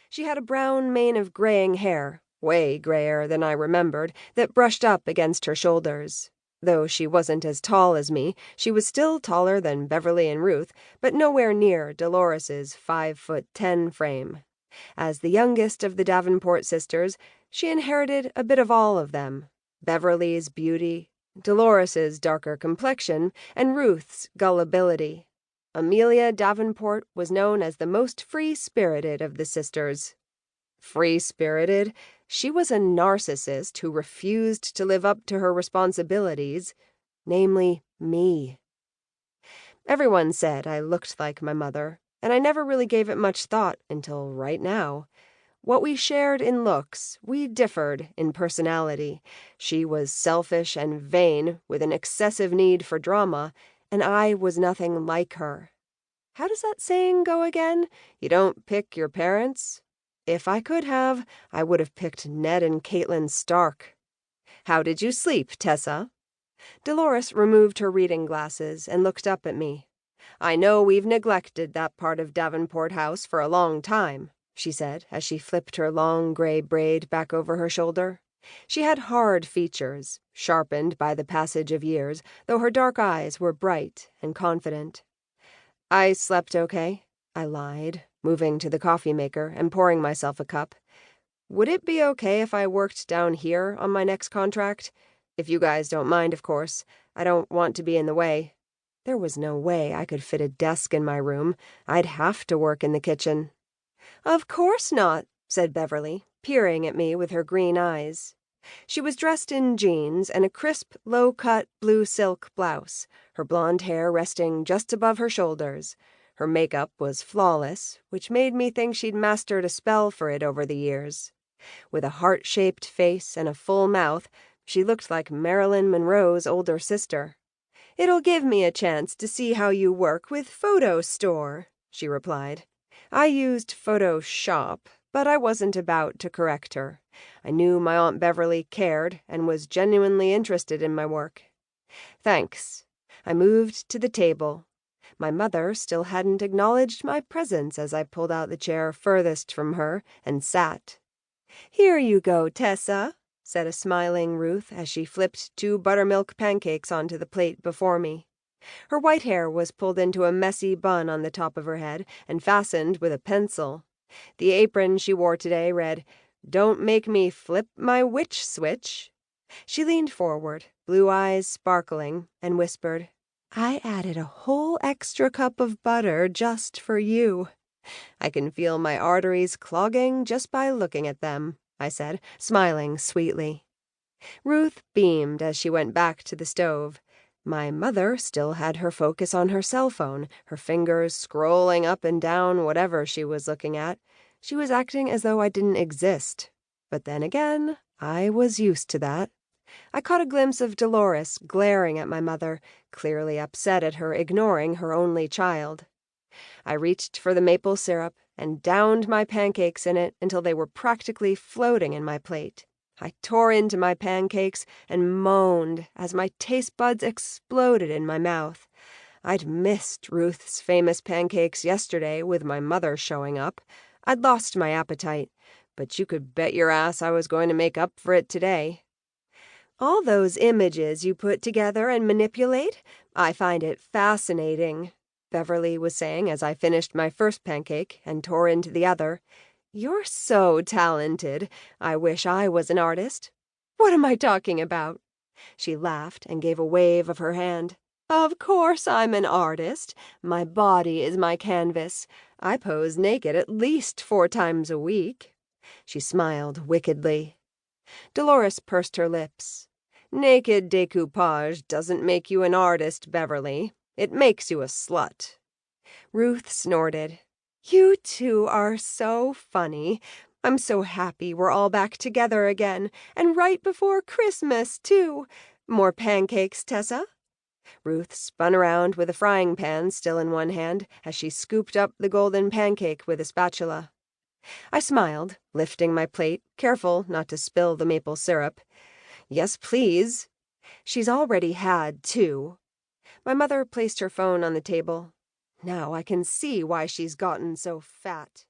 She had a brown mane of graying hair, way grayer than I remembered, that brushed up against her shoulders. Though she wasn't as tall as me, she was still taller than Beverly and Ruth, but nowhere near Dolores's 5'10" frame. As the youngest of the Davenport sisters, she inherited a bit of all of them: Beverly's beauty, Dolores's darker complexion, and Ruth's gullibility. Amelia Davenport was known as the most free-spirited of the sisters. Free-spirited? She was a narcissist who refused to live up to her responsibilities, namely me. Everyone said I looked like my mother, and I never really gave it much thought until right now. What we shared in looks, we differed in personality. She was selfish and vain, with an excessive need for drama, and I was nothing like her. How does that saying go again? You don't pick your parents? If I could have, I would have picked Ned and Caitlin Stark. How did you sleep, Tessa? Dolores removed her reading glasses and looked up at me. I know we've neglected that part of Davenport House for a long time, she said as she flipped her long gray braid back over her shoulder. She had hard features, sharpened by the passage of years, though her dark eyes were bright and confident. I slept okay, I lied, moving to the coffee maker and pouring myself a cup. Would it be okay if I worked down here on my next contract? If you guys don't mind, of course. I don't want to be in the way. There was no way I could fit a desk in my room. I'd have to work in the kitchen. Of course not, said Beverly, peering at me with her green eyes. She was dressed in jeans and a crisp, low-cut blue silk blouse, her blonde hair resting just above her shoulders. Her makeup was flawless, which made me think she'd mastered a spell for it over the years. With a heart-shaped face and a full mouth, she looked like Marilyn Monroe's older sister. It'll give me a chance to see how you work with Photo Store, she replied. I used Photoshop, but I wasn't about to correct her. I knew my Aunt Beverly cared and was genuinely interested in my work. Thanks. I moved to the table. My mother still hadn't acknowledged my presence as I pulled out the chair furthest from her and sat. Here you go, Tessa, said a smiling Ruth as she flipped 2 buttermilk pancakes onto the plate before me. Her white hair was pulled into a messy bun on the top of her head and fastened with a pencil. The apron she wore today read, "Don't make me flip my witch switch." She leaned forward, blue eyes sparkling, and whispered, I added a whole extra cup of butter just for you. I can feel my arteries clogging just by looking at them, I said, smiling sweetly. Ruth beamed as she went back to the stove. My mother still had her focus on her cell phone, her fingers scrolling up and down whatever she was looking at. She was acting as though I didn't exist. But then again, I was used to that. I caught a glimpse of Dolores glaring at my mother, clearly upset at her ignoring her only child. I reached for the maple syrup and downed my pancakes in it until they were practically floating in my plate. I tore into my pancakes and moaned as my taste buds exploded in my mouth. I'd missed Ruth's famous pancakes yesterday with my mother showing up. I'd lost my appetite, but you could bet your ass I was going to make up for it today. All those images you put together and manipulate, I find it fascinating, Beverly was saying as I finished my first pancake and tore into the other. You're so talented. I wish I was an artist. What am I talking about? She laughed and gave a wave of her hand. Of course I'm an artist. My body is my canvas. I pose naked at least 4 times a week. She smiled wickedly. Dolores pursed her lips. Naked decoupage doesn't make you an artist, Beverly. It makes you a slut. Ruth snorted. You two are so funny. I'm so happy we're all back together again, and right before Christmas, too. More pancakes, Tessa? Ruth spun around with a frying pan still in one hand as she scooped up the golden pancake with a spatula. I smiled, lifting my plate, careful not to spill the maple syrup. Yes, please. She's already had 2. My mother placed her phone on the table. Now I can see why she's gotten so fat.